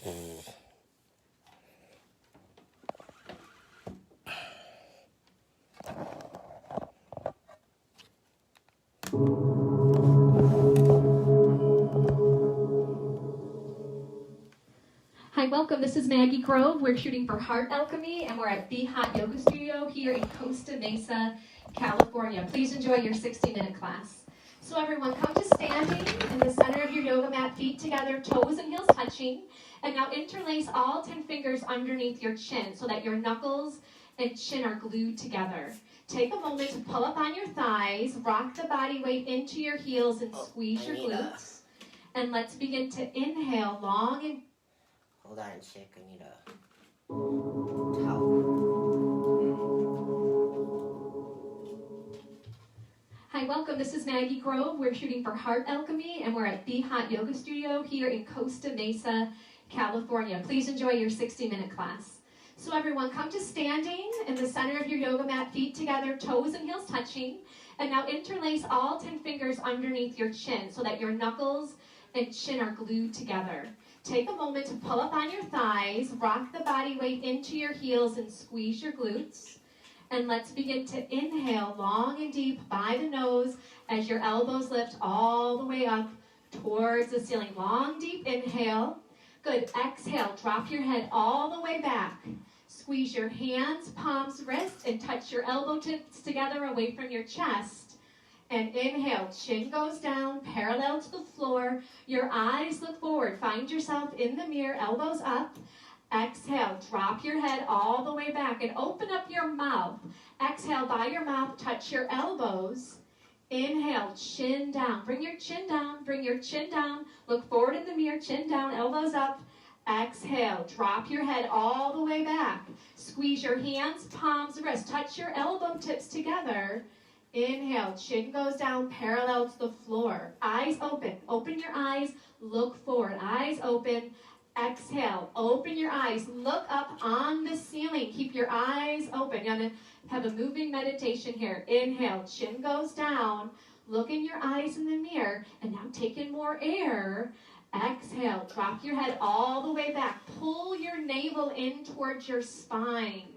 Hi, welcome. This is Maggie Grove. We're shooting for Heart Alchemy, and we're at Be Hot Yoga Studio here in Costa Mesa, California. Please enjoy your 60-minute class. So everyone, come to standing in the center of your yoga mat, feet together, toes and heels touching. And now interlace all 10 fingers underneath your chin so that your knuckles and chin are glued together. Take a moment to pull up on your thighs, rock the body weight into your heels, and squeeze your glutes. And let's begin to inhale long and... Hold on, chick. I need a towel. Hi, welcome. This is Maggie Grove. We're shooting for Heart Alchemy, and we're at Be Hot Yoga Studio here in Costa Mesa, California. Please enjoy your 60-minute class. So everyone, come to standing in the center of your yoga mat, feet together, toes and heels touching. And now interlace all 10 fingers underneath your chin so that your knuckles and chin are glued together. Take a moment to pull up on your thighs, rock the body weight into your heels, and squeeze your glutes. And let's begin to inhale long and deep by the nose as your elbows lift all the way up towards the ceiling. Long, deep inhale. Good. Exhale. Drop your head all the way back. Squeeze your hands, palms, wrists, and touch your elbow tips together away from your chest. And inhale, chin goes down, parallel to the floor. Your eyes look forward. Find yourself in the mirror, elbows up. Exhale, drop your head all the way back and open up your mouth. Exhale, by your mouth, touch your elbows. Inhale, chin down. Bring your chin down, bring your chin down. Look forward in the mirror, chin down, elbows up. Exhale, drop your head all the way back. Squeeze your hands, palms, wrists. Touch your elbow tips together. Inhale, chin goes down, parallel to the floor. Eyes open. Open your eyes. Look forward. Eyes open. Exhale. Open your eyes. Look up on the ceiling. Keep your eyes open. You're going to have a moving meditation here. Inhale, chin goes down. Look in your eyes in the mirror. And now take in more air. Exhale. Drop your head all the way back. Pull your navel in towards your spine.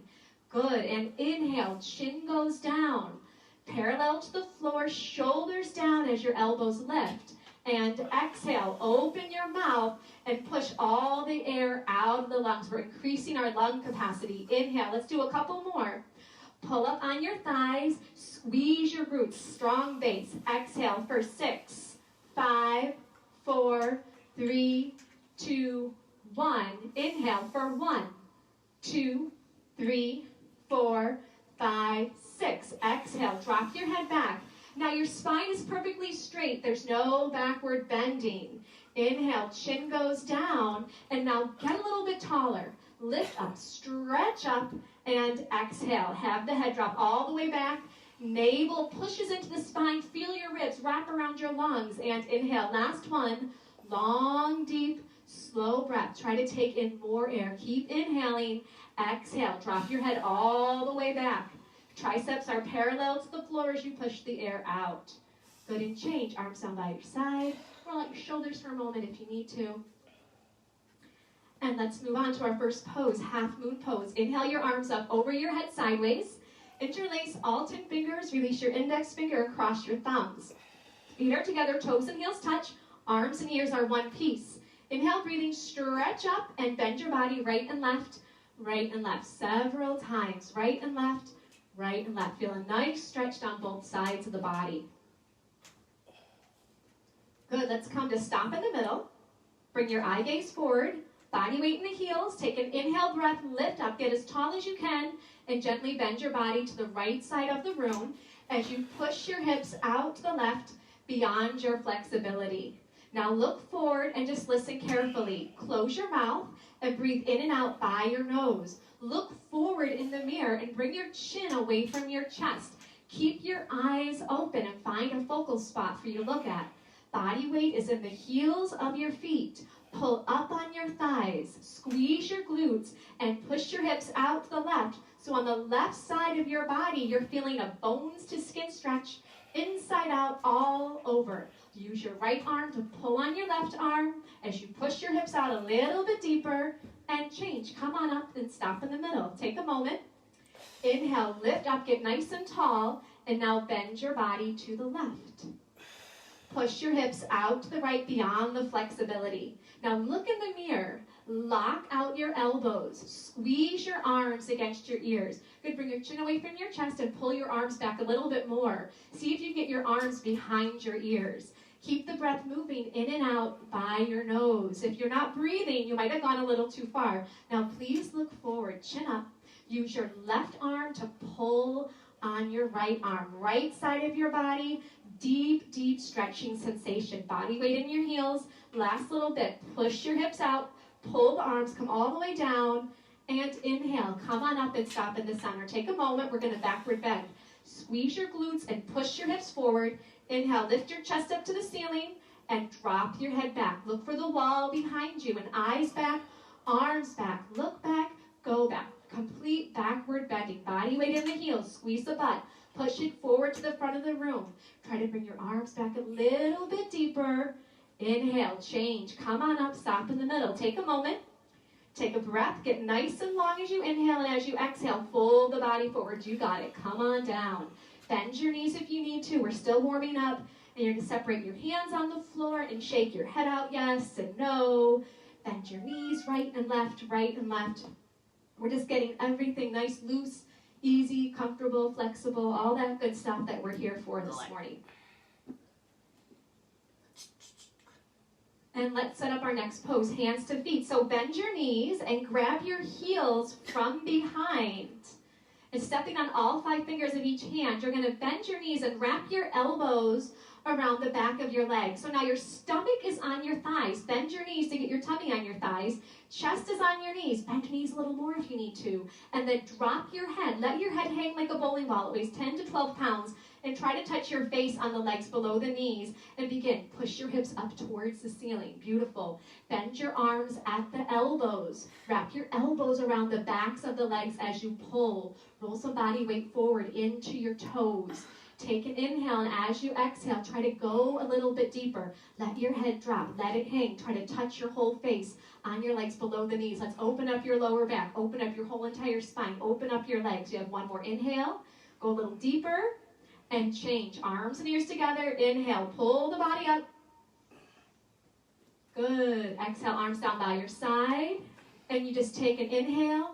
Good. And inhale, chin goes down. Parallel to the floor, shoulders down as your elbows lift. And exhale, open your mouth and push all the air out of the lungs. We're increasing our lung capacity. Inhale, let's do a couple more. Pull up on your thighs, squeeze your glutes, strong base. Exhale for 6, 5, 4, 3, 2, 1. Inhale for 1, 2, 3, 4, 5, 6. Exhale, drop your head back. Now your spine is perfectly straight. There's no backward bending. Inhale, chin goes down. And now get a little bit taller. Lift up, stretch up, and exhale. Have the head drop all the way back. Navel pushes into the spine. Feel your ribs wrap around your lungs. And inhale. Last one. Long, deep, slow breath. Try to take in more air. Keep inhaling. Exhale. Drop your head all the way back. Triceps are parallel to the floor as you push the air out. Good, and change. Arms down by your side. Roll out your shoulders for a moment if you need to. And let's move on to our first pose, half moon pose. Inhale your arms up over your head sideways. Interlace all 10 fingers. Release your index finger across your thumbs. Feet are together, toes and heels touch. Arms and ears are one piece. Inhale, breathing, stretch up and bend your body right and left, several times. Right and left, right and left. Feel a nice stretch down both sides of the body. Good, let's come to stop in the middle. Bring your eye gaze forward, body weight in the heels. Take an inhale breath, lift up, get as tall as you can, and gently bend your body to the right side of the room as you push your hips out to the left beyond your flexibility. Now look forward and just listen carefully. Close your mouth and breathe in and out by your nose. Look forward in the mirror and bring your chin away from your chest. Keep your eyes open and find a focal spot for you to look at. Body weight is in the heels of your feet. Pull up on your thighs. Squeeze your glutes and push your hips out to the left. So on the left side of your body, you're feeling a bones to skin stretch Inside out, all over. Use your right arm to pull on your left arm as you push your hips out a little bit deeper and change. Come on up and stop in the middle. Take a moment. Inhale, lift up, get nice and tall, and now bend your body to the left. Push your hips out to the right beyond the flexibility. Now look in the mirror. Lock out your elbows. Squeeze your arms against your ears. Good, bring your chin away from your chest and pull your arms back a little bit more. See if you get your arms behind your ears. Keep the breath moving in and out by your nose. If you're not breathing, you might have gone a little too far. Now please look forward, chin up. Use your left arm to pull on your right arm. Right side of your body, deep, deep stretching sensation. Body weight in your heels. Last little bit. Push your hips out. Pull the arms, come all the way down, and inhale. Come on up and stop in the center. Take a moment. We're going to backward bend. Squeeze your glutes and push your hips forward. Inhale, lift your chest up to the ceiling, and drop your head back. Look for the wall behind you, and eyes back, arms back. Look back, go back. Complete backward bending. Body weight in the heels. Squeeze the butt. Push it forward to the front of the room. Try to bring your arms back a little bit deeper. Inhale, change. Come on up, stop in the middle. Take a moment. Take a breath. Get nice and long as you inhale, and as you exhale, fold the body forward. You got it. Come on down. Bend your knees if you need to. We're still warming up. And you're going to separate your hands on the floor and shake your head out, yes and no. Bend your knees right and left, right and left. We're just getting everything nice, loose, easy, comfortable, flexible, all that good stuff that we're here for this morning. And let's set up our next pose, hands to feet. So bend your knees and grab your heels from behind. And stepping on all 5 fingers of each hand, you're going to bend your knees and wrap your elbows around the back of your legs. So now your stomach is on your thighs. Bend your knees to get your tummy on your thighs. Chest is on your knees. Bend your knees a little more if you need to. And then drop your head. Let your head hang like a bowling ball. It weighs 10 to 12 pounds. And try to touch your face on the legs below the knees. And begin. Push your hips up towards the ceiling. Beautiful. Bend your arms at the elbows. Wrap your elbows around the backs of the legs as you pull. Roll some body weight forward into your toes. Take an inhale, and as you exhale, try to go a little bit deeper. Let your head drop. Let it hang. Try to touch your whole face on your legs below the knees. Let's open up your lower back. Open up your whole entire spine. Open up your legs. You have one more inhale. Go a little deeper and change. Arms and ears together. Inhale. Pull the body up. Good. Exhale. Arms down by your side. And you just take an inhale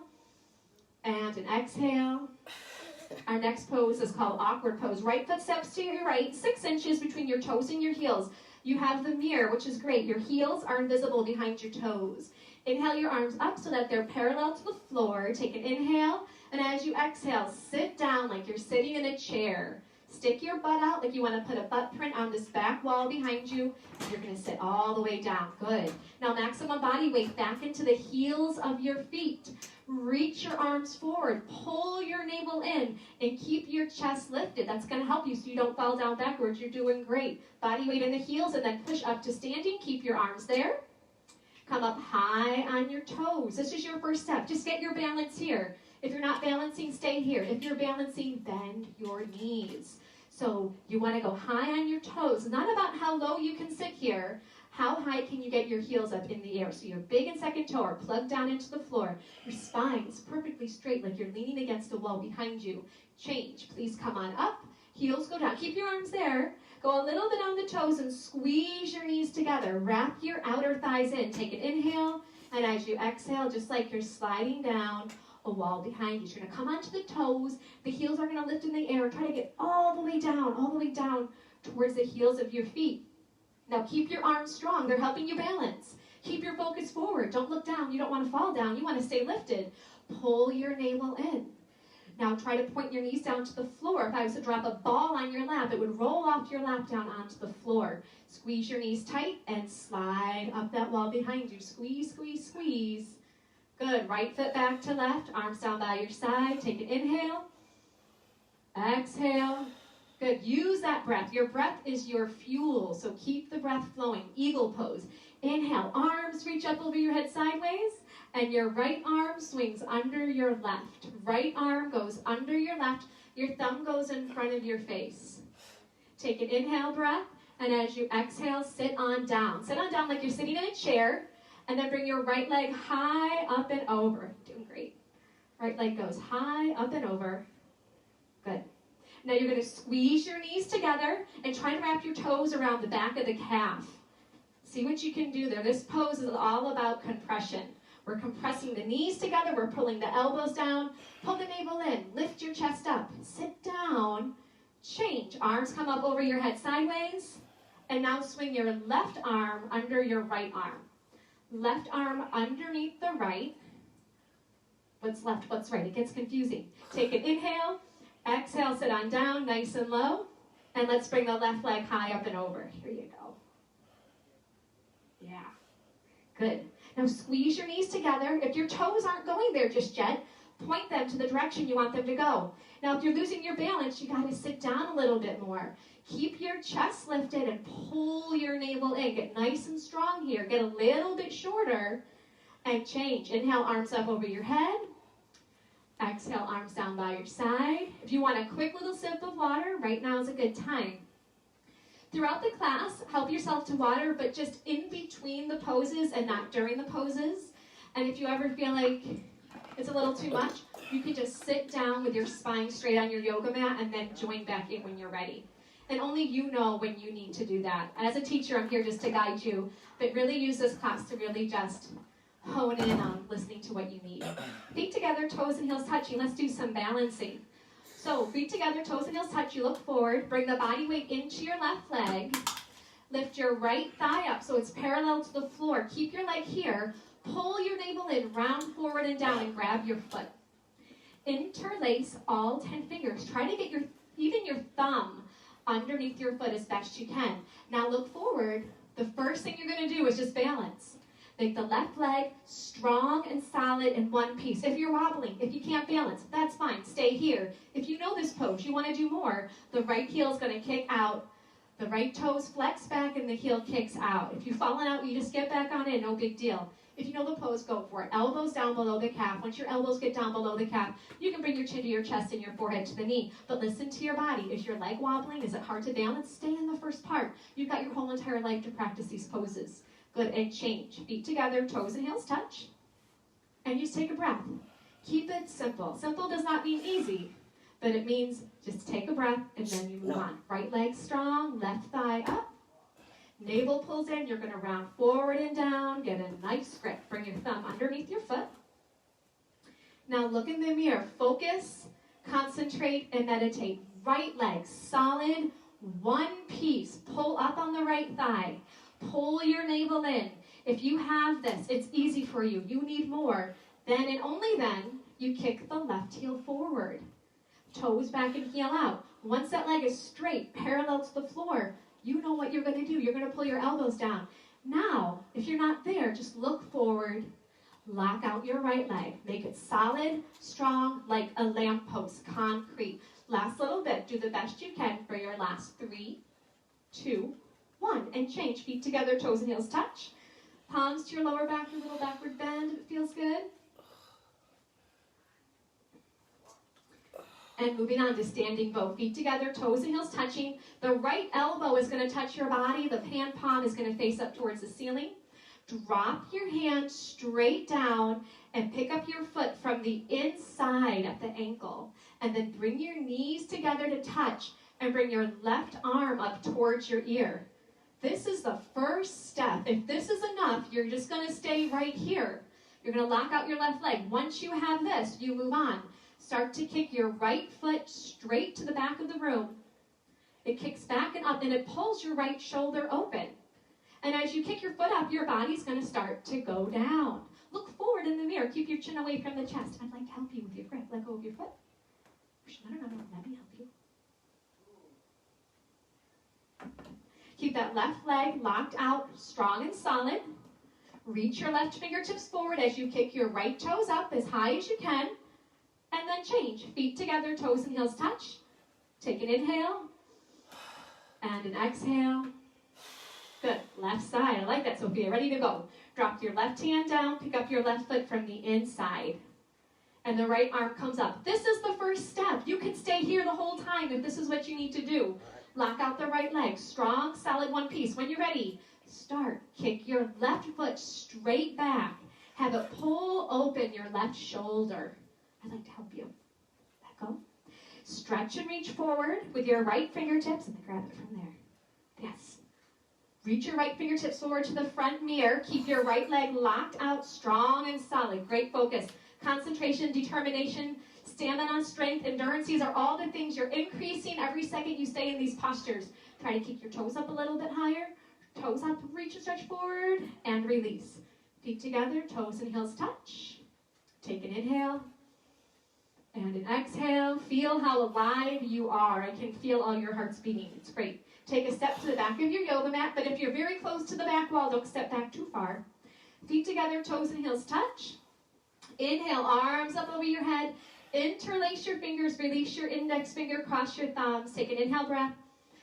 and an exhale. Our next pose is called awkward pose. Right foot steps to your right, 6 inches between your toes and your heels. You have the mirror, which is great. Your heels are invisible behind your toes. Inhale your arms up so that they're parallel to the floor. Take an inhale, and as you exhale, sit down like you're sitting in a chair. Stick your butt out like you want to put a butt print on this back wall behind you. You're going to sit all the way down. Good. Now maximum body weight back into the heels of your feet. Reach your arms forward. Pull your navel in and keep your chest lifted. That's going to help you so you don't fall down backwards. You're doing great. Body weight in the heels and then push up to standing. Keep your arms there. Come up high on your toes. This is your first step. Just get your balance here. If you're not balancing, stay here. If you're balancing, bend your knees. So you want to go high on your toes. Not about how low you can sit here. How high can you get your heels up in the air? So your big and second toe are plugged down into the floor. Your spine is perfectly straight like you're leaning against a wall behind you. Change. Please come on up. Heels go down. Keep your arms there. Go a little bit on the toes and squeeze your knees together. Wrap your outer thighs in. Take an inhale. And as you exhale, just like you're sliding down a wall behind you. You're going to come onto the toes. The heels are going to lift in the air. Try to get all the way down towards the heels of your feet. Now keep your arms strong. They're helping you balance. Keep your focus forward. Don't look down. You don't want to fall down. You want to stay lifted. Pull your navel in. Now try to point your knees down to the floor. If I was to drop a ball on your lap, it would roll off your lap down onto the floor. Squeeze your knees tight and slide up that wall behind you. Squeeze, squeeze, squeeze. Good. Right foot back to left. Arms down by your side. Take an inhale. Exhale. Good. Use that breath. Your breath is your fuel, so keep the breath flowing. Eagle pose. Inhale. Arms reach up over your head sideways, and your right arm swings under your left. Right arm goes under your left. Your thumb goes in front of your face. Take an inhale breath, and as you exhale, sit on down. Sit on down like you're sitting in a chair, and then bring your right leg high up and over. Doing great. Right leg goes high up and over. Good. Now you're going to squeeze your knees together and try to wrap your toes around the back of the calf. See what you can do there. This pose is all about compression. We're compressing the knees together. We're pulling the elbows down. Pull the navel in. Lift your chest up. Sit down. Change. Arms come up over your head sideways. And now swing your left arm under your right arm. Left arm underneath the right. What's left? What's right? It gets confusing. Take an inhale. Exhale, sit on down, nice and low. And let's bring the left leg high up and over. Here you go. Yeah. Good. Now squeeze your knees together. If your toes aren't going there just yet, point them to the direction you want them to go. Now if you're losing your balance, you got to sit down a little bit more. Keep your chest lifted and pull your navel in. Get nice and strong here. Get a little bit shorter and change. Inhale, arms up over your head. Exhale, arms down by your side. If you want a quick little sip of water, right now is a good time. Throughout the class, help yourself to water, but just in between the poses and not during the poses. And if you ever feel like it's a little too much, you can just sit down with your spine straight on your yoga mat and then join back in when you're ready. And only you know when you need to do that. As a teacher, I'm here just to guide you, but really use this class to really just hone in on listening to what you need. Feet together, toes and heels touching. Let's do some balancing. So feet together, toes and heels touch. You look forward. Bring the body weight into your left leg. Lift your right thigh up so it's parallel to the floor. Keep your leg here. Pull your navel in, round forward and down, and grab your foot. Interlace all 10 fingers. Try to get even your thumb underneath your foot as best you can. Now look forward. The first thing you're going to do is just balance. Make the left leg strong and solid in one piece. If you're wobbling, if you can't balance, that's fine. Stay here. If you know this pose, you want to do more, the right heel is going to kick out. The right toes flex back and the heel kicks out. If you've fallen out, you just get back on in, no big deal. If you know the pose, go for it. Elbows down below the calf. Once your elbows get down below the calf, you can bring your chin to your chest and your forehead to the knee. But listen to your body. Is your leg wobbling? Is it hard to balance? Stay in the first part. You've got your whole entire life to practice these poses. Good, and change. Feet together, toes and heels touch. And just take a breath. Keep it simple. Simple does not mean easy, but it means just take a breath and then you move on. Right leg strong, left thigh up. Navel pulls in. You're going to round forward and down. Get a nice grip. Bring your thumb underneath your foot. Now look in the mirror. Focus, concentrate, and meditate. Right leg solid, one piece. Pull up on the right thigh. Pull your navel in. If you have this, it's easy for you. You need more. Then and only then, you kick the left heel forward. Toes back and heel out. Once that leg is straight, parallel to the floor, you know what you're going to do. You're going to pull your elbows down. Now, if you're not there, just look forward. Lock out your right leg. Make it solid, strong, like a lamppost, concrete. Last little bit. Do the best you can for your last 3, 2, 1. And change. Feet together, toes and heels touch. Palms to your lower back, a little backward bend if it feels good. And moving on to standing bow. Feet together, toes and heels touching. The right elbow is going to touch your body. The hand palm is going to face up towards the ceiling. Drop your hand straight down and pick up your foot from the inside at the ankle. And then bring your knees together to touch and bring your left arm up towards your ear. This is the first step. If this is enough, you're just going to stay right here. You're going to lock out your left leg. Once you have this, you move on. Start to kick your right foot straight to the back of the room. It kicks back and up, and it pulls your right shoulder open. And as you kick your foot up, your body's going to start to go down. Look forward in the mirror. Keep your chin away from the chest. I'd like to help you with your grip. Let go of your foot. No. Let me help you. Keep that left leg locked out, strong and solid. Reach your left fingertips forward as you kick your right toes up as high as you can. And then change. Feet together, toes and heels touch. Take an inhale. And an exhale. Good. Left side. I like that, Sophia. Ready to go. Drop your left hand down. Pick up your left foot from the inside. And the right arm comes up. This is the first step. You can stay here the whole time if this is what you need to do. Lock out the right leg. Strong, solid one piece. When you're ready, start. Kick your left foot straight back. Have it pull open your left shoulder. I'd like to help you. Let go. Stretch and reach forward with your right fingertips and then grab it from there. Yes. Reach your right fingertips forward to the front mirror. Keep your right leg locked out, strong and solid. Great focus. Concentration, determination, stamina, strength, endurance. These are all the things you're increasing every second you stay in these postures. Try to keep your toes up a little bit higher. Toes up, reach and stretch forward, and release. Feet together, toes and heels touch. Take an inhale. And an exhale. Feel how alive you are. I can feel all your hearts beating. It's great. Take a step to the back of your yoga mat, but if you're very close to the back wall, don't step back too far. Feet together, toes and heels touch. Inhale, arms up over your head. Interlace your fingers, release your index finger, cross your thumbs. Take an inhale breath.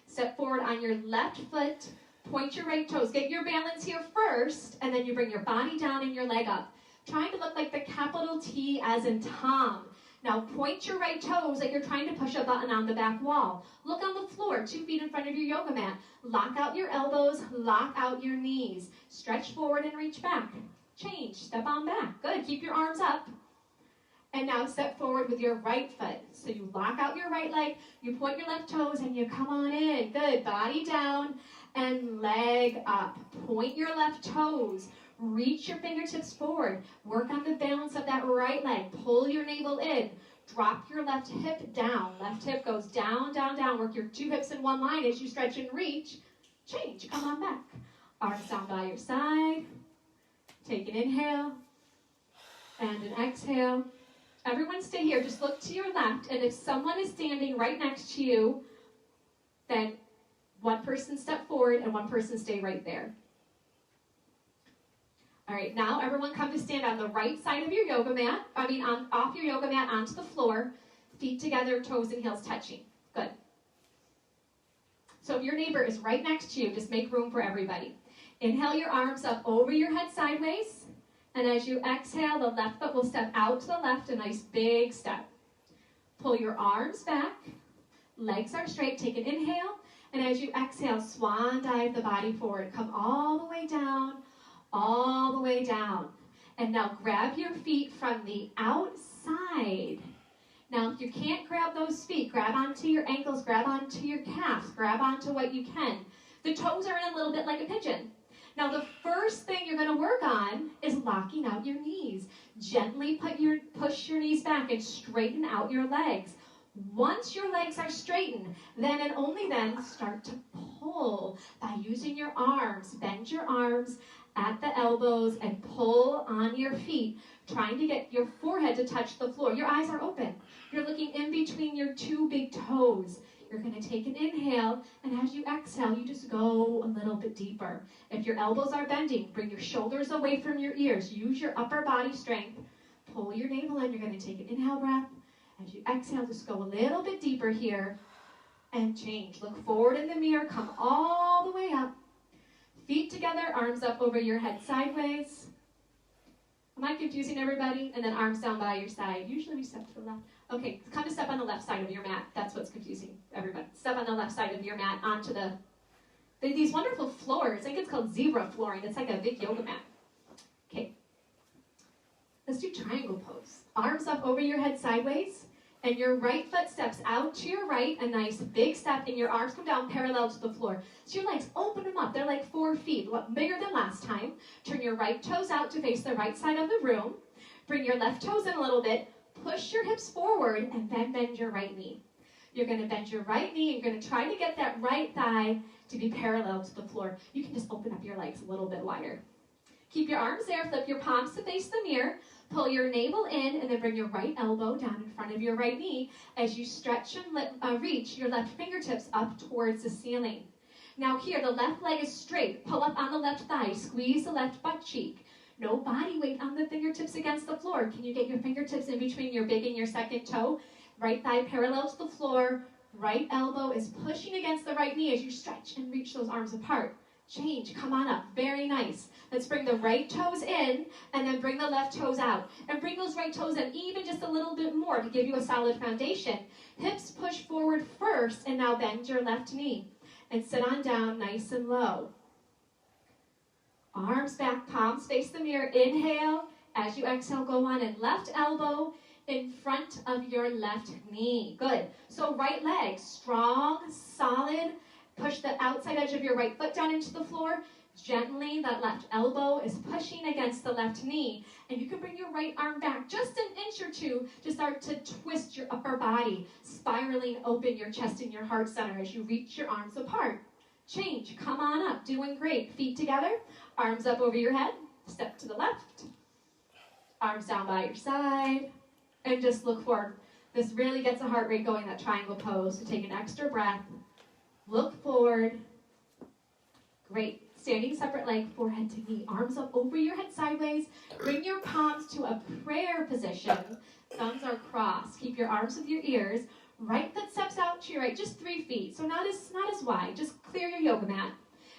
Step forward on your left foot. Point your right toes. Get your balance here first, and then you bring your body down and your leg up. Trying to look like the capital T as in Tom. Now point your right toes like you're trying to push a button on the back wall. Look on the floor, 2 feet in front of your yoga mat. Lock out your elbows, lock out your knees. Stretch forward and reach back. Change, step on back. Good, keep your arms up. And now step forward with your right foot. So you lock out your right leg, you point your left toes, and you come on in. Good, body down and leg up. Point your left toes. Reach your fingertips forward. Work on the balance of that right leg. Pull your navel in. Drop your left hip down. Left hip goes down, down, down. Work your 2 hips in one line as you stretch and reach. Change. Come on back. Arms down by your side. Take an inhale and an exhale. Everyone stay here. Just look to your left. And if someone is standing right next to you, then one person step forward and one person stay right there. All right, now everyone come to stand on the right side of your yoga mat. Off your yoga mat onto the floor. Feet together, toes and heels touching. Good. So if your neighbor is right next to you, just make room for everybody. Inhale your arms up over your head sideways. And as you exhale, the left foot will step out to the left, a nice big step. Pull your arms back. Legs are straight. Take an inhale. And as you exhale, swan dive the body forward. Come all the way down. All the way down. And now grab your feet from the outside. Now, if you can't grab those feet, grab onto your ankles, grab onto your calves, grab onto what you can. The toes are in a little bit like a pigeon. Now, the first thing you're going to work on is locking out your knees. Gently push your knees back and straighten out your legs. Once your legs are straightened, then and only then start to pull by using your arms. Bend your arms at the elbows and pull on your feet, trying to get your forehead to touch the floor. Your eyes are open. You're looking in between your 2 big toes. You're going to take an inhale, and as you exhale, you just go a little bit deeper. If your elbows are bending, bring your shoulders away from your ears. Use your upper body strength. Pull your navel in. You're going to take an inhale breath. As you exhale, just go a little bit deeper here and change. Look forward in the mirror. Come all the way up. Feet together, arms up over your head sideways. Am I confusing everybody? And then arms down by your side. Usually we step to the left. Okay, come to step on the left side of your mat. That's what's confusing everybody. Step on the left side of your mat onto these wonderful floors. I think it's called zebra flooring. It's like a big yoga mat. Okay. Let's do triangle pose. Arms up over your head sideways. And your right foot steps out to your right, a nice big step, and your arms come down parallel to the floor. So your legs, open them up. They're like 4 feet, bigger than last time. Turn your right toes out to face the right side of the room. Bring your left toes in a little bit. Push your hips forward, and then bend your right knee. You're going to bend your right knee, and you're going to try to get that right thigh to be parallel to the floor. You can just open up your legs a little bit wider. Keep your arms there. Flip your palms to face the mirror. Pull your navel in, and then bring your right elbow down in front of your right knee as you stretch and reach your left fingertips up towards the ceiling. Now here, the left leg is straight. Pull up on the left thigh. Squeeze the left butt cheek. No body weight on the fingertips against the floor. Can you get your fingertips in between your big and your second toe? Right thigh parallel to the floor. Right elbow is pushing against the right knee as you stretch and reach those arms apart. Change, come on up, very nice. Let's bring the right toes in, and then bring the left toes out. And bring those right toes in even just a little bit more to give you a solid foundation. Hips push forward first, and now bend your left knee. And sit on down nice and low. Arms back, palms face the mirror. Inhale. As you exhale, go on and left elbow in front of your left knee. Good. So right leg, strong, solid. Push the outside edge of your right foot down into the floor. Gently, that left elbow is pushing against the left knee. And you can bring your right arm back just an inch or two to start to twist your upper body, spiraling open your chest and your heart center as you reach your arms apart. Change. Come on up. Doing great. Feet together. Arms up over your head. Step to the left. Arms down by your side. And just look forward. This really gets the heart rate going, that triangle pose. So take an extra breath. Look forward. Great. Standing separate leg, forehead to knee. Arms up over your head sideways. Bring your palms to a prayer position. Thumbs are crossed. Keep your arms with your ears. Right foot steps out to your right, just 3 feet. So not as wide. Just clear your yoga mat.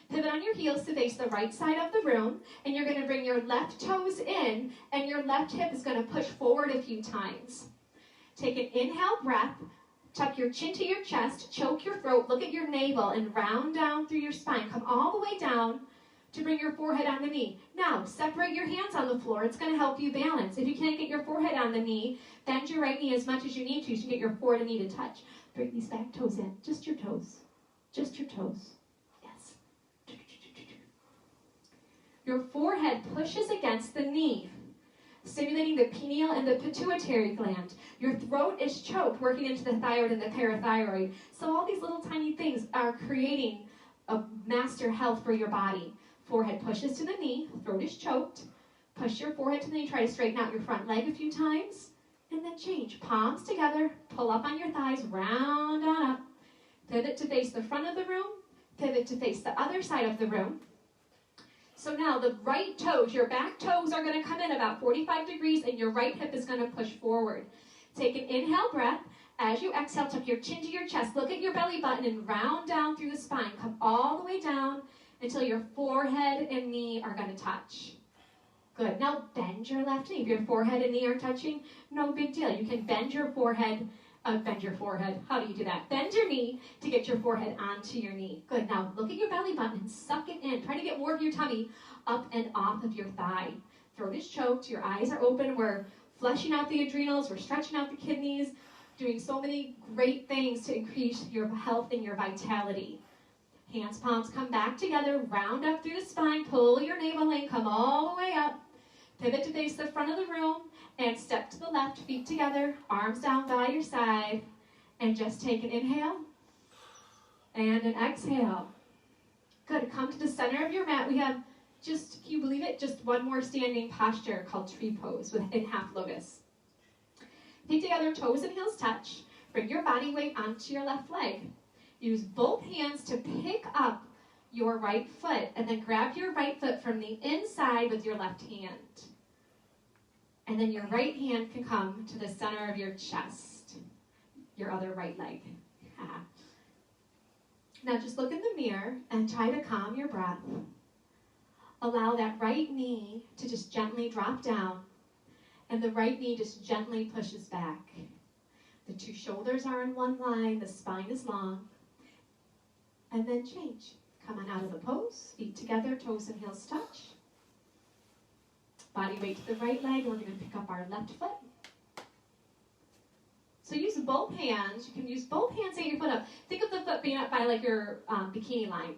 Pivot on your heels to face the right side of the room. And you're going to bring your left toes in. And your left hip is going to push forward a few times. Take an inhale breath. Tuck your chin to your chest, choke your throat, look at your navel, and round down through your spine. Come all the way down to bring your forehead on the knee. Now, separate your hands on the floor. It's going to help you balance. If you can't get your forehead on the knee, bend your right knee as much as you need to so you can get your forehead and knee to touch. Bring these back toes in. Just your toes. Just your toes. Yes. Your forehead pushes against the knee, stimulating the pineal and the pituitary gland. Your throat is choked, working into the thyroid and the parathyroid. So all these little tiny things are creating a master health for your body. Forehead pushes to the knee, throat is choked. Push your forehead to the knee, try to straighten out your front leg a few times. And then change. Palms together, pull up on your thighs, round on up. Pivot to face the front of the room, pivot to face the other side of the room. So now the right toes, your back toes are going to come in about 45 degrees and your right hip is going to push forward. Take an inhale breath. As you exhale, tuck your chin to your chest. Look at your belly button and round down through the spine. Come all the way down until your forehead and knee are going to touch. Good. Now bend your left knee. If your forehead and knee are touching, no big deal. You can bend your forehead. How do you do that? Bend your knee to get your forehead onto your knee. Good. Now look at your belly button and suck it in. Try to get more of your tummy up and off of your thigh. Throat is choked. Your eyes are open. We're flushing out the adrenals. We're stretching out the kidneys. Doing so many great things to increase your health and your vitality. Hands, palms come back together. Round up through the spine. Pull your navel in. Come all the way up. Pivot to face the front of the room. And step to the left, feet together, arms down by your side, and just take an inhale and an exhale. Good. Come to the center of your mat. We have just, can you believe it, just one more standing posture called tree pose in half lotus. Feet together, toes and heels touch. Bring your body weight onto your left leg. Use both hands to pick up your right foot, and then grab your right foot from the inside with your left hand. And then your right hand can come to the center of your chest, your other right leg. Now just look in the mirror and try to calm your breath. Allow that right knee to just gently drop down, and the right knee just gently pushes back. The two shoulders are in one line, the spine is long. And then change. Come on out of the pose, feet together, toes and heels touch. Body weight to the right leg, we're going to pick up our left foot. So use both hands. You can use both hands to get your foot up. Think of the foot being up by like your bikini line.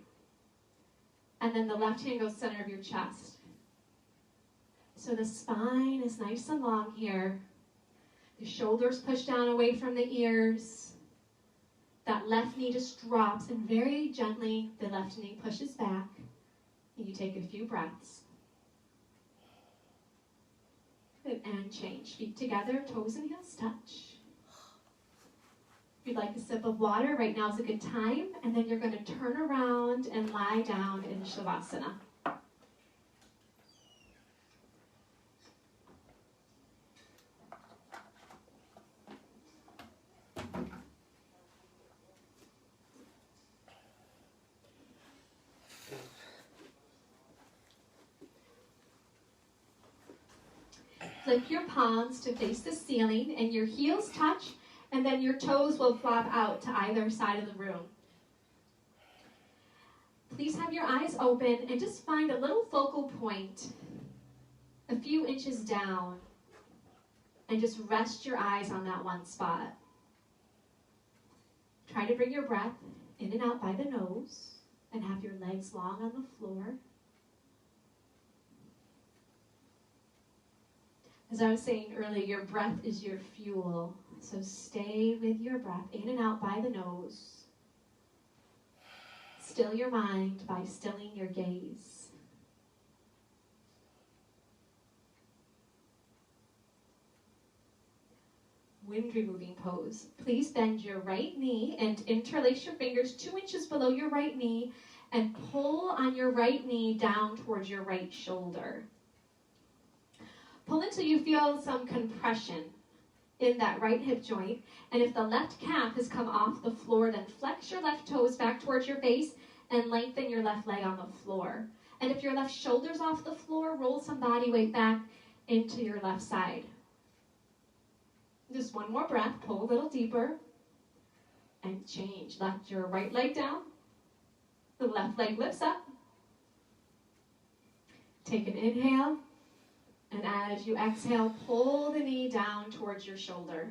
And then the left hand goes center of your chest. So the spine is nice and long here. The shoulders push down away from the ears. That left knee just drops, and very gently the left knee pushes back. And you take a few breaths. Good, and change. Feet together, toes and heels touch. If you'd like a sip of water, right now is a good time. And then you're going to turn around and lie down in Shavasana. Flip your palms to face the ceiling and your heels touch, and then your toes will flop out to either side of the room. Please have your eyes open and just find a little focal point a few inches down and just rest your eyes on that one spot. Try to bring your breath in and out by the nose and have your legs long on the floor. As I was saying earlier, your breath is your fuel. So stay with your breath in and out by the nose. Still your mind by stilling your gaze. Wind removing pose. Please bend your right knee and interlace your fingers 2 inches below your right knee and pull on your right knee down towards your right shoulder. Pull until you feel some compression in that right hip joint. And if the left calf has come off the floor, then flex your left toes back towards your face and lengthen your left leg on the floor. And if your left shoulder's off the floor, roll some body weight back into your left side. Just one more breath. Pull a little deeper and change. Let your right leg down. The left leg lifts up. Take an inhale. And as you exhale, pull the knee down towards your shoulder.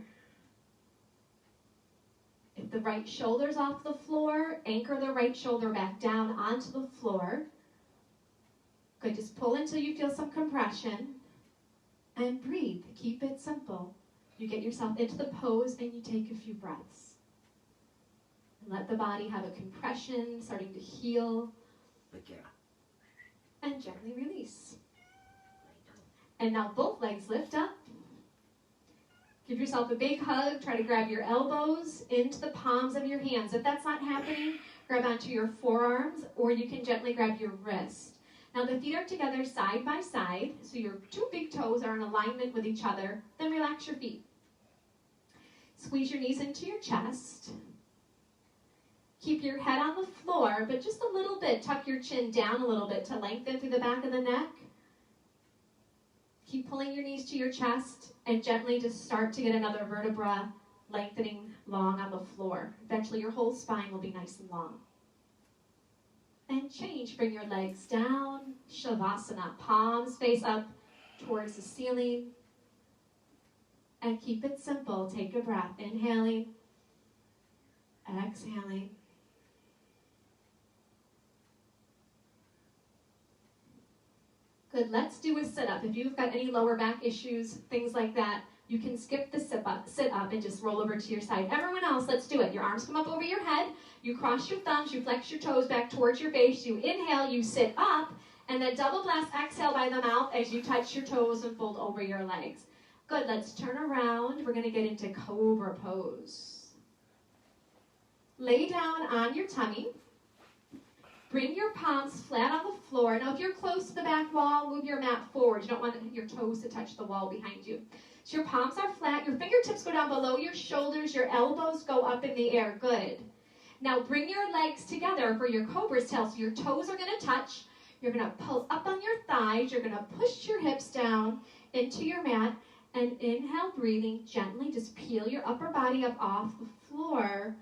If the right shoulder's off the floor, anchor the right shoulder back down onto the floor. Good, just pull until you feel some compression. And breathe. Keep it simple. You get yourself into the pose and you take a few breaths. And let the body have a compression, starting to heal. And gently release. And now both legs lift up. Give yourself a big hug. Try to grab your elbows into the palms of your hands. If that's not happening, grab onto your forearms, or you can gently grab your wrist. Now the feet are together side by side, so your 2 big toes are in alignment with each other. Then relax your feet. Squeeze your knees into your chest. Keep your head on the floor, but just a little bit. Tuck your chin down a little bit to lengthen through the back of the neck. Keep pulling your knees to your chest and gently just start to get another vertebra lengthening long on the floor. Eventually your whole spine will be nice and long. And change. Bring your legs down. Shavasana. Palms face up towards the ceiling. And keep it simple. Take a breath. Inhaling. Exhaling. Good, let's do a sit-up. If you've got any lower back issues, things like that, you can skip the sit up and just roll over to your side. Everyone else, let's do it. Your arms come up over your head, you cross your thumbs, you flex your toes back towards your face, you inhale, you sit up, and then double blast exhale by the mouth as you touch your toes and fold over your legs. Good, let's turn around. We're going to get into cobra pose. Lay down on your tummy. Bring your palms flat on the floor. Now, if you're close to the back wall, move your mat forward. You don't want your toes to touch the wall behind you. So your palms are flat. Your fingertips go down below your shoulders. Your elbows go up in the air. Good. Now, bring your legs together for your cobra's tail. So your toes are going to touch. You're going to pull up on your thighs. You're going to push your hips down into your mat. And inhale, breathing gently. Just peel your upper body up off the floor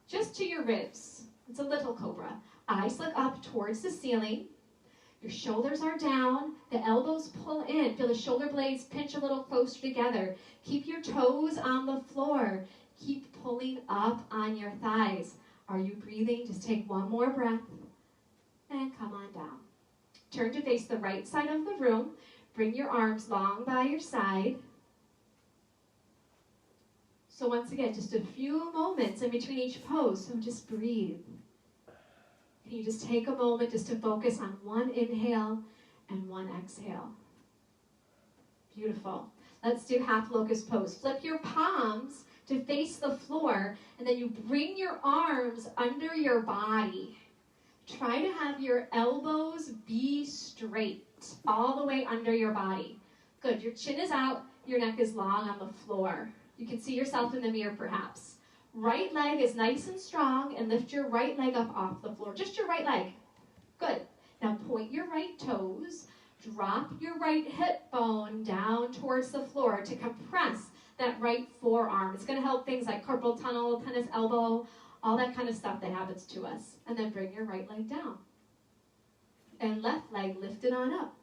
just to your ribs. It's a little cobra. Eyes look up towards the ceiling. Your shoulders are down. The elbows pull in. Feel the shoulder blades pinch a little closer together. Keep your toes on the floor. Keep pulling up on your thighs. Are you breathing? Just take one more breath. And come on down. Turn to face the right side of the room. Bring your arms long by your side. So once again, just a few moments in between each pose. So just breathe. Can you just take a moment just to focus on one inhale and one exhale? Beautiful. Let's do half locust pose. Flip your palms to face the floor, and then you bring your arms under your body. Try to have your elbows be straight all the way under your body. Good. Your chin is out. Your neck is long on the floor. You can see yourself in the mirror, perhaps. Right leg is nice and strong, and lift your right leg up off the floor. Just your right leg. Good. Now point your right toes. Drop your right hip bone down towards the floor to compress that right forearm. It's going to help things like carpal tunnel, tennis elbow, all that kind of stuff that happens to us. And then bring your right leg down. And left leg lifted on up.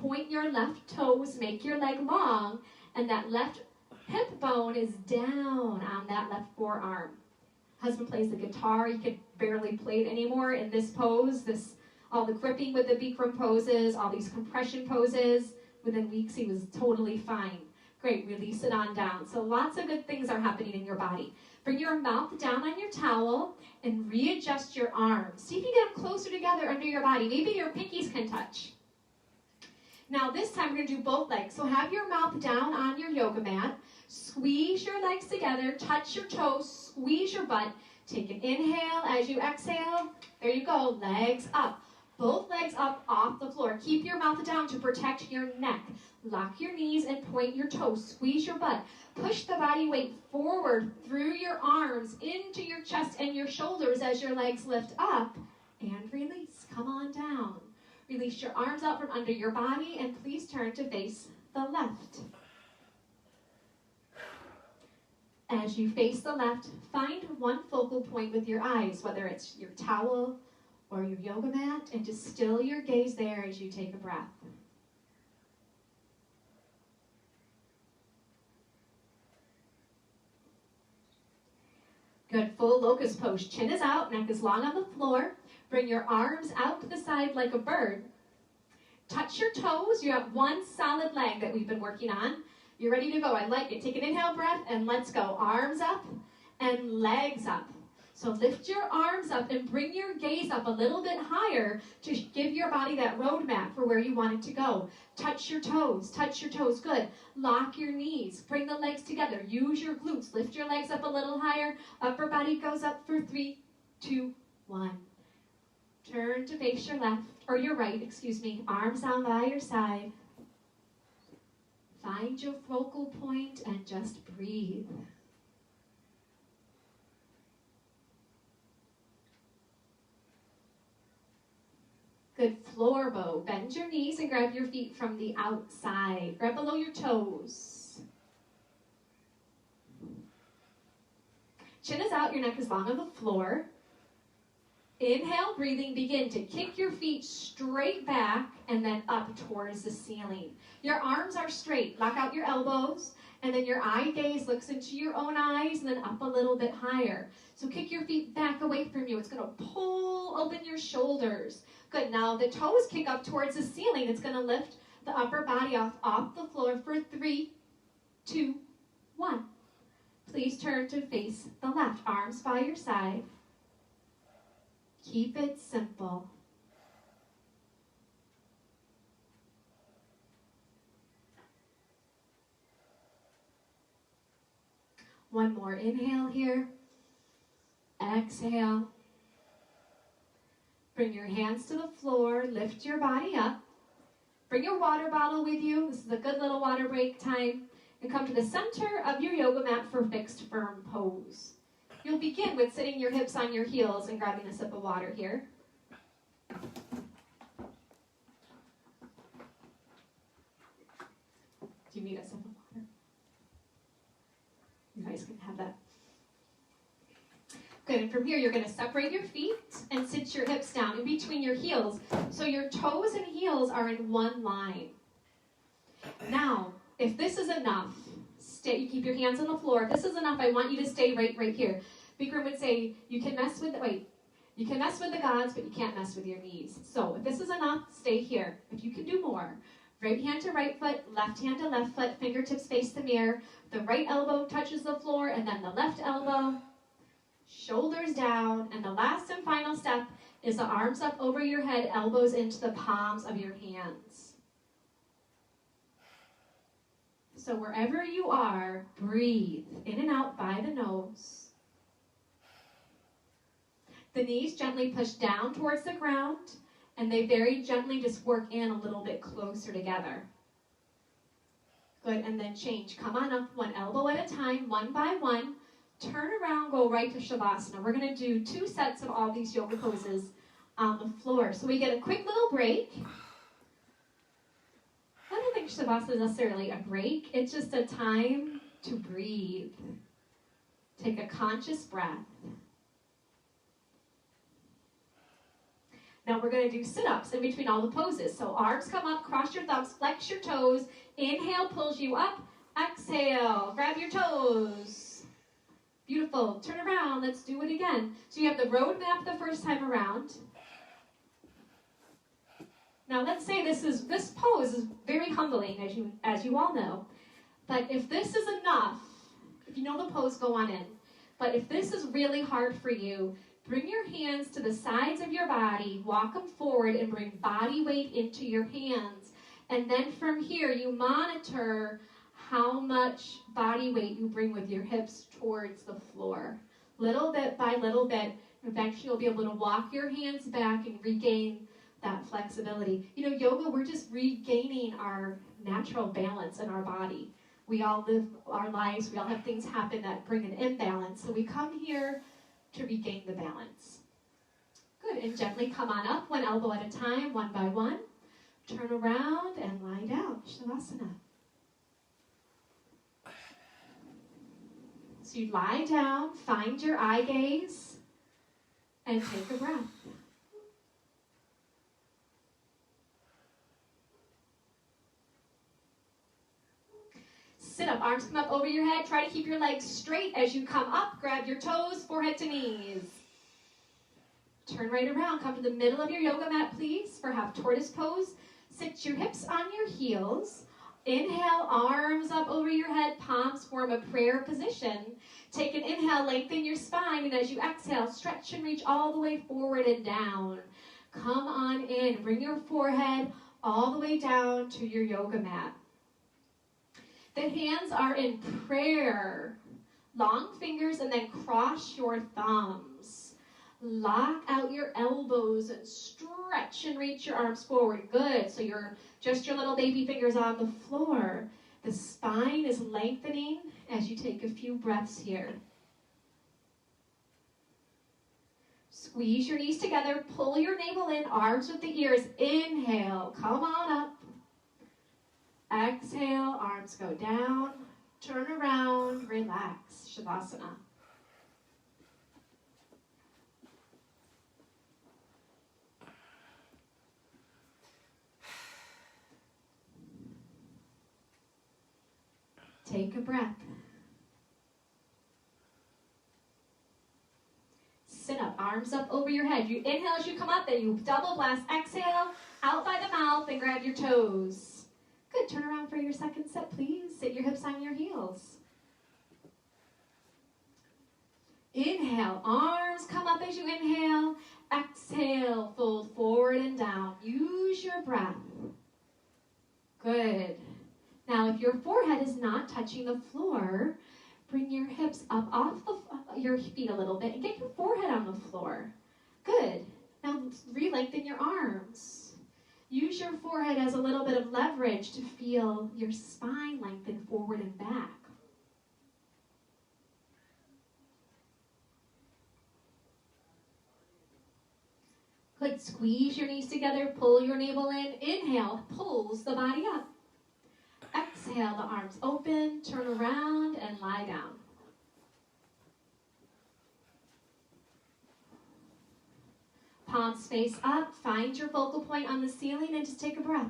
Point your left toes, make your leg long, and that left hip bone is down on that left forearm. Husband plays the guitar. He can barely play it anymore in this pose. All the gripping with the Bikram poses, all these compression poses. Within weeks, he was totally fine. Great, release it on down. So lots of good things are happening in your body. Bring your mouth down on your towel and readjust your arms. See if you get them closer together under your body. Maybe your pinkies can touch. Now this time we're going to do both legs. So have your mouth down on your yoga mat. Squeeze your legs together. Touch your toes. Squeeze your butt. Take an inhale as you exhale. There you go. Legs up. Both legs up off the floor. Keep your mouth down to protect your neck. Lock your knees and point your toes. Squeeze your butt. Push the body weight forward through your arms into your chest and your shoulders as your legs lift up. And release. Come on down. Release your arms out from under your body and please turn to face the left. As you face the left, find one focal point with your eyes, whether it's your towel or your yoga mat, and just still your gaze there as you take a breath. Good, full locust pose. Chin is out, neck is long on the floor. Bring your arms out to the side like a bird. Touch your toes. You have one solid leg that we've been working on. You're ready to go. I like it. Take an inhale breath and let's go. Arms up and legs up. So lift your arms up and bring your gaze up a little bit higher to give your body that roadmap for where you want it to go. Touch your toes. Touch your toes. Good. Lock your knees. Bring the legs together. Use your glutes. Lift your legs up a little higher. Upper body goes up for 3, 2, 1. Turn to face your left, or your right, excuse me. Arms down by your side. Find your focal point and just breathe. Good, floor bow. Bend your knees and grab your feet from the outside. Grab below your toes. Chin is out, your neck is long on the floor. Inhale, breathing, begin to kick your feet straight back and then up towards the ceiling. Your arms are straight. Lock out your elbows, and then your eye gaze looks into your own eyes and then up a little bit higher. So kick your feet back away from you. It's going to pull open your shoulders. Good. Now the toes kick up towards the ceiling. It's going to lift the upper body off the floor for 3, 2, 1. Please turn to face the left. Arms by your side. Keep it simple. One more inhale here. Exhale. Bring your hands to the floor. Lift your body up. Bring your water bottle with you. This is a good little water break time. And come to the center of your yoga mat for fixed firm pose. You'll begin with sitting your hips on your heels and grabbing a sip of water here. Do you need a sip of water? You guys can have that. Good, and from here you're going to separate your feet and sit your hips down in between your heels. So your toes and heels are in one line. Now, if this is enough, you keep your hands on the floor. If this is enough, I want you to stay right here. Bikram would say, you can mess with the gods, but you can't mess with your knees. So if this is enough, stay here. If you can do more, right hand to right foot, left hand to left foot, fingertips face the mirror. The right elbow touches the floor, and then the left elbow, shoulders down. And the last and final step is the arms up over your head, elbows into the palms of your hands. So wherever you are, breathe in and out by the nose. The knees gently push down towards the ground, and they very gently just work in a little bit closer together. Good, and then change. Come on up one elbow at a time, one by one. Turn around, go right to Shavasana. We're going to do 2 sets of all these yoga poses on the floor. So we get a quick little break. think Shavasana is necessarily a break. It's just a time to breathe. Take a conscious breath. Now we're going to do sit-ups in between all the poses. So arms come up, cross your thumbs, flex your toes. Inhale pulls you up. Exhale, grab your toes. Beautiful. Turn around. Let's do it again. So you have the road map the first time around. Now let's say this pose is very humbling, as you all know. But if this is enough, if you know the pose, go on in. But if this is really hard for you, bring your hands to the sides of your body, walk them forward, and bring body weight into your hands. And then from here, you monitor how much body weight you bring with your hips towards the floor. Little bit by little bit, eventually you'll be able to walk your hands back and regain that flexibility. You know, yoga, we're just regaining our natural balance in our body. We all live our lives, we all have things happen that bring an imbalance. So we come here to regain the balance. Good, and gently come on up, one elbow at a time, one by one. Turn around and lie down, Shavasana. So you lie down, find your eye gaze, and take a breath. Sit up, arms come up over your head. Try to keep your legs straight as you come up. Grab your toes, forehead to knees. Turn right around. Come to the middle of your yoga mat, please, for half tortoise pose. Sit your hips on your heels. Inhale, arms up over your head. Palms form a prayer position. Take an inhale, lengthen your spine. And as you exhale, stretch and reach all the way forward and down. Come on in. Bring your forehead all the way down to your yoga mat. The hands are in prayer. Long fingers and then cross your thumbs. Lock out your elbows and stretch and reach your arms forward. Good. So just your little baby fingers on the floor. The spine is lengthening as you take a few breaths here. Squeeze your knees together. Pull your navel in. Arms with the ears. Inhale. Come on up. Exhale, arms go down, turn around, relax, Shavasana. Take a breath. Sit up, arms up over your head. You inhale as you come up, then you double blast. Exhale, out by the mouth, and grab your toes. Good. Turn around for your second set, please. Sit your hips on your heels. Inhale. Arms come up as you inhale. Exhale. Fold forward and down. Use your breath. Good. Now, if your forehead is not touching the floor, bring your hips up off your feet a little bit and get your forehead on the floor. Good. Now, re-lengthen your arms. Use your forehead as a little bit of leverage to feel your spine lengthen forward and back. Good. Squeeze your knees together. Pull your navel in. Inhale. Pulls the body up. Exhale. The arms open. Turn around and lie down. Palms face up, find your focal point on the ceiling and just take a breath.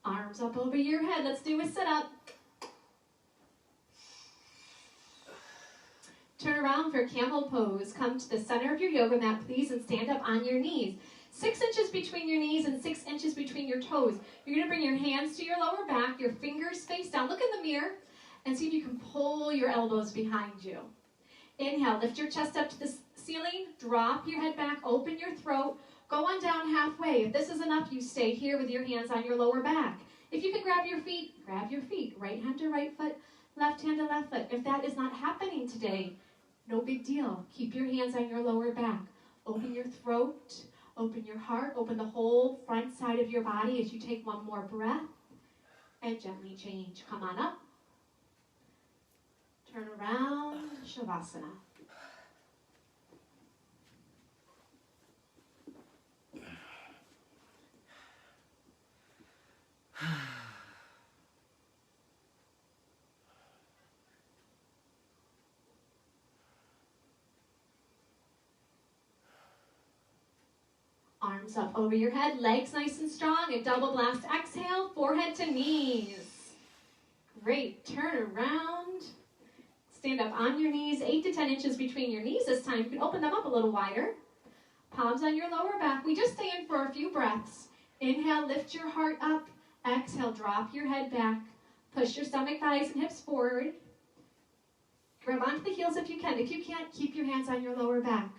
Arms up over your head. Let's do a sit-up. Turn around for camel pose. Come to the center of your yoga mat, please, and stand up on your knees. 6 inches between your knees and 6 inches between your toes. You're going to bring your hands to your lower back, your fingers face down. Look in the mirror. And see if you can pull your elbows behind you. Inhale, lift your chest up to the ceiling, drop your head back, open your throat, go on down halfway. If this is enough, you stay here with your hands on your lower back. If you can grab your feet, right hand to right foot, left hand to left foot. If that is not happening today, no big deal. Keep your hands on your lower back. Open your throat, open your heart, open the whole front side of your body as you take one more breath and gently change. Come on up. Turn around, Shavasana. Arms up over your head, legs nice and strong, and double blast exhale, forehead to knees. Great, turn around. Stand up on your knees, 8 to 10 inches between your knees this time. You can open them up a little wider. Palms on your lower back. We just stay in for a few breaths. Inhale, lift your heart up. Exhale, drop your head back. Push your stomach, thighs, and hips forward. Grab onto the heels if you can. If you can't, keep your hands on your lower back.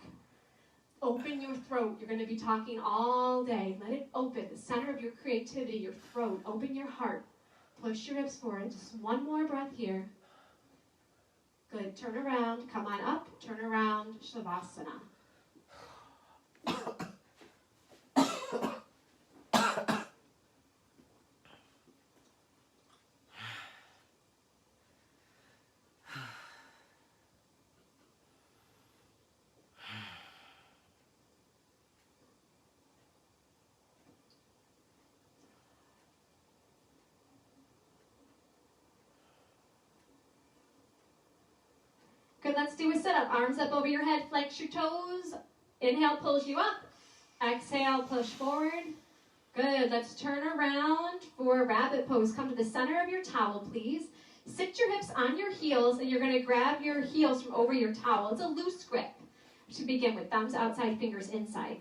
Open your throat. You're going to be talking all day. Let it open. The center of your creativity, your throat. Open your heart. Push your hips forward. Just one more breath here. Good. Turn around. Come on up. Turn around. Shavasana. Good, let's do a sit-up. Arms up over your head, flex your toes. Inhale, pulls you up. Exhale, push forward. Good, let's turn around for rabbit pose. Come to the center of your towel, please. Sit your hips on your heels, and you're going to grab your heels from over your towel. It's a loose grip. To begin with, thumbs outside, fingers inside.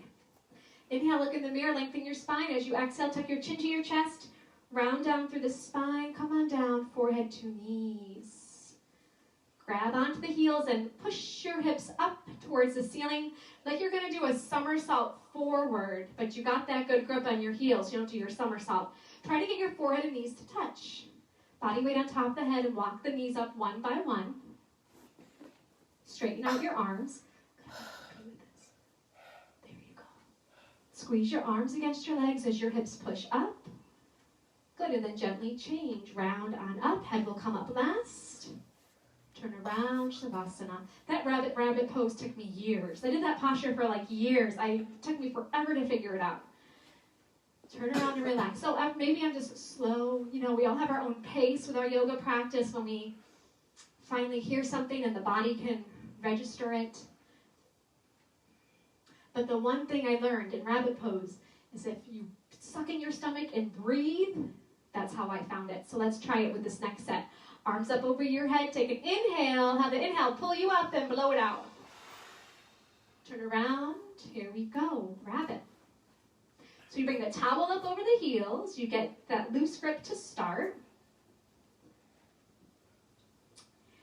Inhale, look in the mirror, lengthen your spine. As you exhale, tuck your chin to your chest. Round down through the spine. Come on down, forehead to knees. Grab onto the heels and push your hips up towards the ceiling like you're going to do a somersault forward, but you got that good grip on your heels. You don't do your somersault. Try to get your forehead and knees to touch. Body weight on top of the head and walk the knees up one by one. Straighten out your arms. There you go. Squeeze your arms against your legs as your hips push up. Good, and then gently change. Round on up. Head will come up last. Turn around, Shavasana. That rabbit pose took me years. I did that posture for like years. It took me forever to figure it out. Turn around and relax. So maybe I'm just slow. You know, we all have our own pace with our yoga practice when we finally hear something and the body can register it. But the one thing I learned in rabbit pose is if you suck in your stomach and breathe, that's how I found it. So let's try it with this next set. Arms up over your head. Take an inhale. Have the inhale pull you up and blow it out. Turn around. Here we go. Rabbit. So you bring the towel up over the heels. You get that loose grip to start.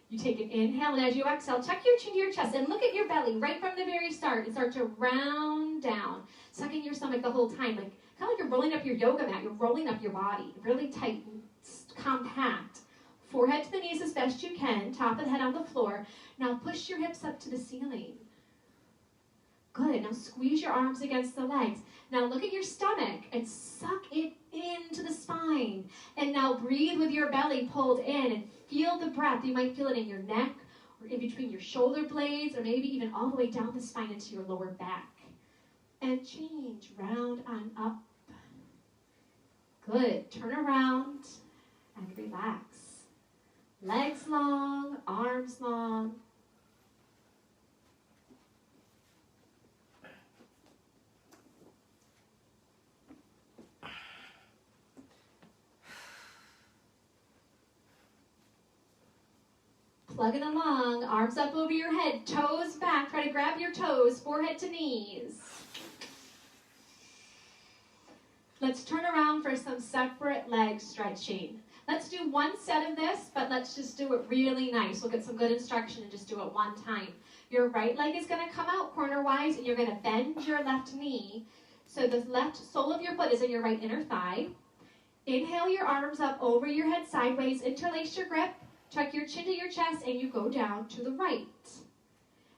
You take an inhale, and as you exhale, tuck your chin to your chest and look at your belly right from the very start and start to round down. Suck in your stomach the whole time, kind of like you're rolling up your yoga mat. You're rolling up your body, really tight, compact. Forehead to the knees as best you can. Top of the head on the floor. Now push your hips up to the ceiling. Good. Now squeeze your arms against the legs. Now look at your stomach and suck it into the spine. And now breathe with your belly pulled in and feel the breath. You might feel it in your neck or in between your shoulder blades or maybe even all the way down the spine into your lower back. And change. Round on up. Good. Turn around and relax. Legs long, arms long. Plugging along, arms up over your head, toes back. Try to grab your toes, forehead to knees. Let's turn around for some separate leg stretching. Let's do one set of this, but let's just do it really nice. We'll get some good instruction and just do it one time. Your right leg is going to come out corner-wise, and you're going to bend your left knee. So the left sole of your foot is in your right inner thigh. Inhale your arms up over your head sideways. Interlace your grip. Tuck your chin to your chest, and you go down to the right.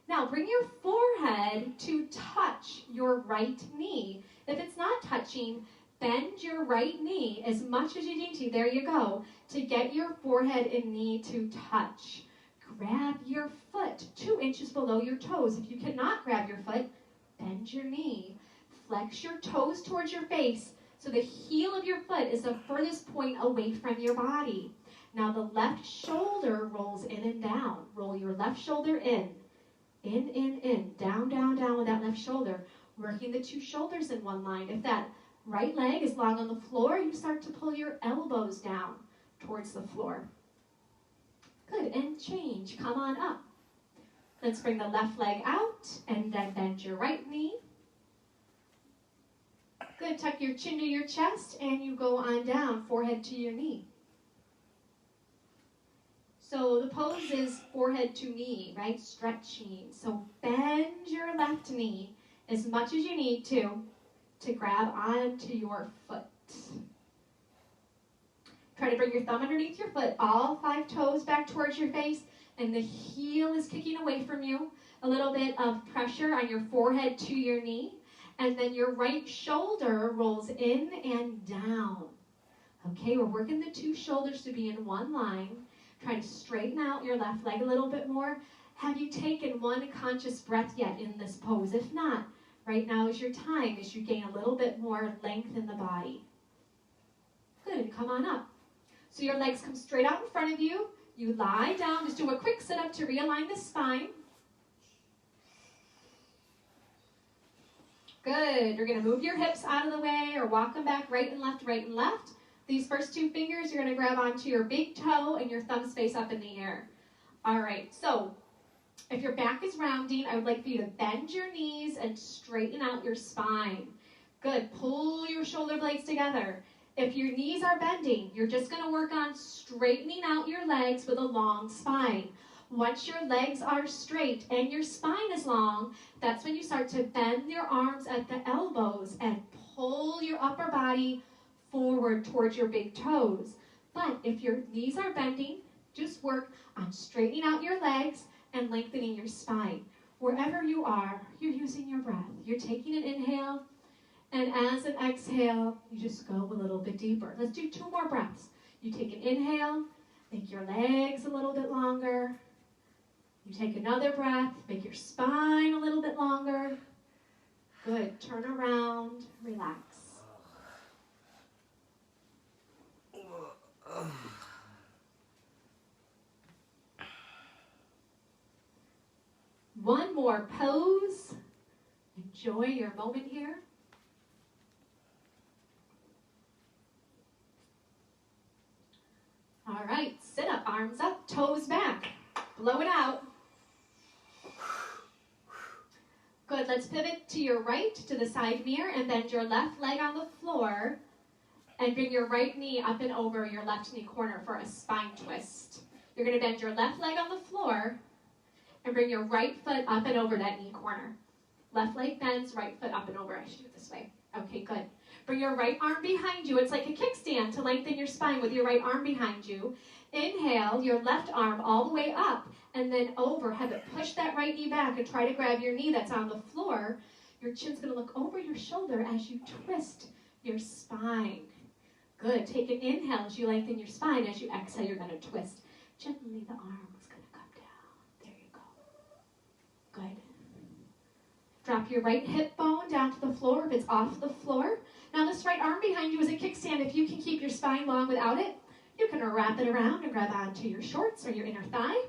Now, bring your forehead to touch your right knee. If it's not touching, bend your right knee as much as you need to. There you go. To get your forehead and knee to touch. Grab your foot 2 inches below your toes. If you cannot grab your foot, bend your knee. Flex your toes towards your face so the heel of your foot is the furthest point away from your body. Now the left shoulder rolls in and down. Roll your left shoulder in. In, down, down, down with that left shoulder. Working the two shoulders in one line. If that right leg is long on the floor, you start to pull your elbows down towards the floor. Good, and change. Come on up. Let's bring the left leg out and then bend your right knee. Good, tuck your chin to your chest and you go on down, forehead to your knee. So the pose is forehead to knee, right? Stretching. So bend your left knee as much as you need to grab onto your foot. Try to bring your thumb underneath your foot, all 5 toes back towards your face, and the heel is kicking away from you. A little bit of pressure on your forehead to your knee, and then your right shoulder rolls in and down. Okay, we're working the 2 shoulders to be in one line. Try to straighten out your left leg a little bit more. Have you taken one conscious breath yet in this pose? If not, right now is your time as you gain a little bit more length in the body. Good, and come on up. So your legs come straight out in front of you. You lie down. Just do a quick sit-up to realign the spine. Good. You're going to move your hips out of the way or walk them back right and left, right and left. These first 2 fingers, you're going to grab onto your big toe and your thumbs face up in the air. All right, so if your back is rounding, I would like for you to bend your knees and straighten out your spine. Good. Pull your shoulder blades together. If your knees are bending, you're just going to work on straightening out your legs with a long spine. Once your legs are straight and your spine is long, that's when you start to bend your arms at the elbows and pull your upper body forward towards your big toes. But if your knees are bending, just work on straightening out your legs and lengthening your spine. Wherever you are, you're using your breath. You're taking an inhale, and as an exhale, you just go a little bit deeper. Let's do 2 more breaths. You take an inhale, make your legs a little bit longer. You take another breath, make your spine a little bit longer. Good. Turn around, relax. One more pose. Enjoy your moment here. All right, sit up, arms up, toes back. Blow it out. Good, let's pivot to your right, to the side mirror, and bend your left leg on the floor, and bring your right knee up and over your left knee corner for a spine twist. You're going to bend your left leg on the floor, and bring your right foot up and over that knee corner. Left leg bends, right foot up and over. I should do it this way. Okay, good. Bring your right arm behind you. It's like a kickstand to lengthen your spine with your right arm behind you. Inhale, your left arm all the way up and then over. Have it push that right knee back and try to grab your knee that's on the floor. Your chin's going to look over your shoulder as you twist your spine. Good. Take an inhale as you lengthen your spine. As you exhale, you're going to twist. Gently, the arm is going to come down. There you go. Good. Drop your right hip bone down to the floor if it's off the floor. Now this right arm behind you is a kickstand. If you can keep your spine long without it, you can wrap it around and grab onto your shorts or your inner thigh.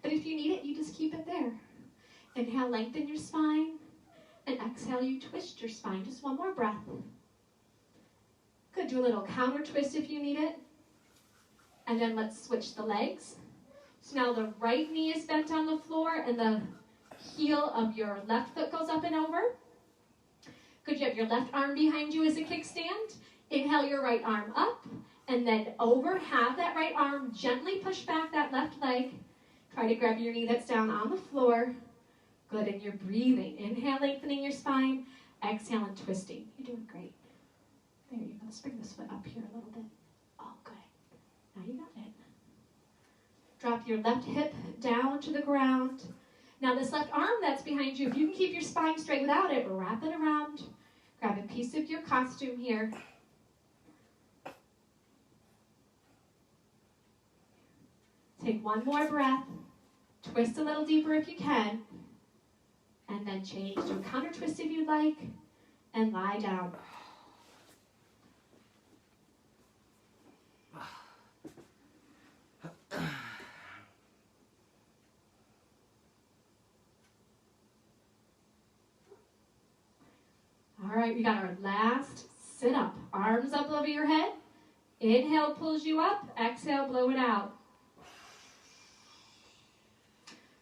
But if you need it, you just keep it there. Inhale, lengthen your spine. And exhale, you twist your spine. Just one more breath. Good. Do a little counter twist if you need it. And then let's switch the legs. So now the right knee is bent on the floor and the heel of your left foot goes up and over. Good, you have your left arm behind you as a kickstand. Inhale your right arm up and then over. Have that right arm gently push back that left leg. Try to grab your knee that's down on the floor. Good, and you're breathing. Inhale, lengthening your spine. Exhale and twisting. You're doing great. There you go. Let's bring this foot up here a little bit. Oh, good. Now you got it. Drop your left hip down to the ground. Now this left arm that's behind you, if you can keep your spine straight without it, wrap it around. Grab a piece of your costume here. Take one more breath. Twist a little deeper if you can. And then change to a counter twist if you'd like. And lie down. right, we got our last sit up. Arms up over your head. Inhale pulls you up. Exhale, blow it out.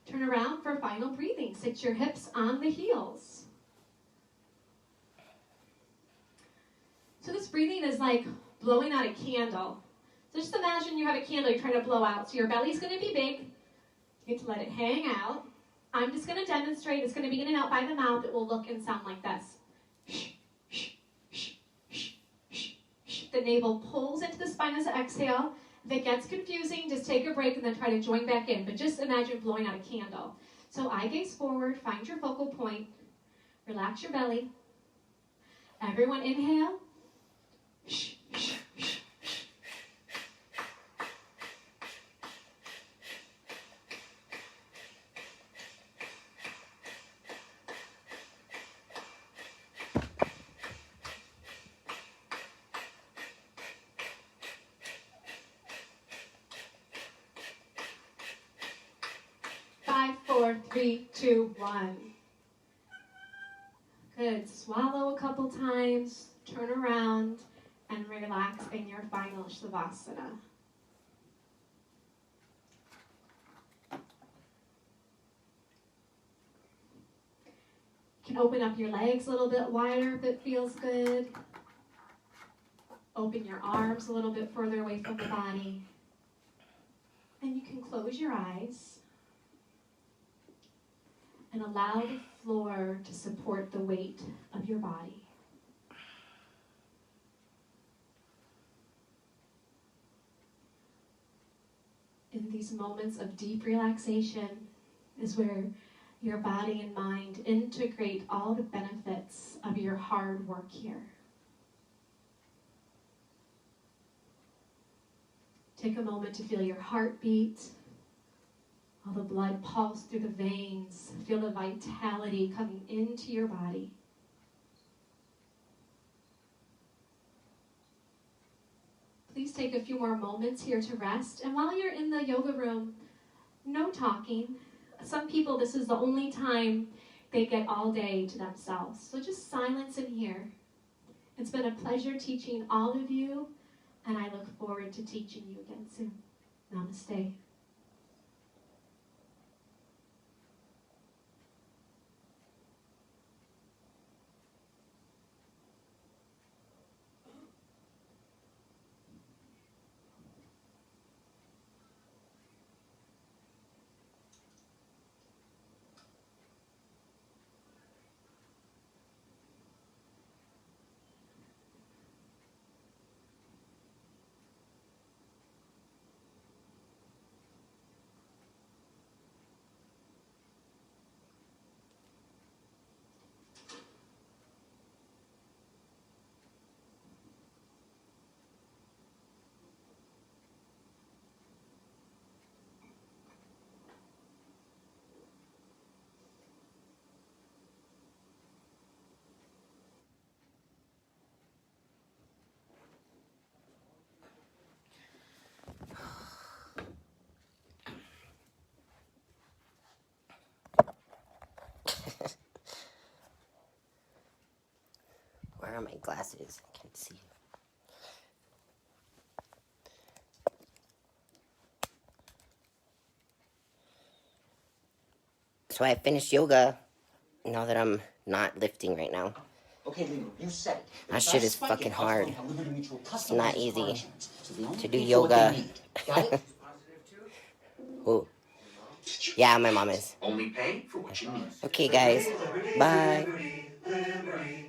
Turn around for final breathing. Sit your hips on the heels. So this breathing is like blowing out a candle. So just imagine you have a candle you're trying to blow out. So your belly's going to be big. You get to let it hang out. I'm just going to demonstrate. It's going to be in and out by the mouth. It will look and sound like this. The navel pulls into the spine as an exhale. If it gets confusing, just take a break and then try to join back in. But just imagine blowing out a candle. So eye gaze forward. Find your focal point. Relax your belly. Everyone inhale. 5, 4, 3, 2, 1. Good. Swallow a couple times. Turn around and relax in your final Shavasana. You can open up your legs a little bit wider if it feels good. Open your arms a little bit further away from the body. And you can close your eyes and allow the floor to support the weight of your body. In these moments of deep relaxation is where your body and mind integrate all the benefits of your hard work here. Take a moment to feel your heartbeat, all the blood pulse through the veins. Feel the vitality coming into your body. Please take a few more moments here to rest. And while you're in the yoga room, no talking. Some people, this is the only time they get all day to themselves. So just silence in here. It's been a pleasure teaching all of you, and I look forward to teaching you again soon. Namaste. Where are my glasses? I can't see. So I finished yoga now that I'm not lifting right now. Okay, Leo, you said it. That shit is fucking hard. It's not easy to do yoga. Ooh. Yeah, my mom is. Only pay for what you need. Okay, guys. Bye.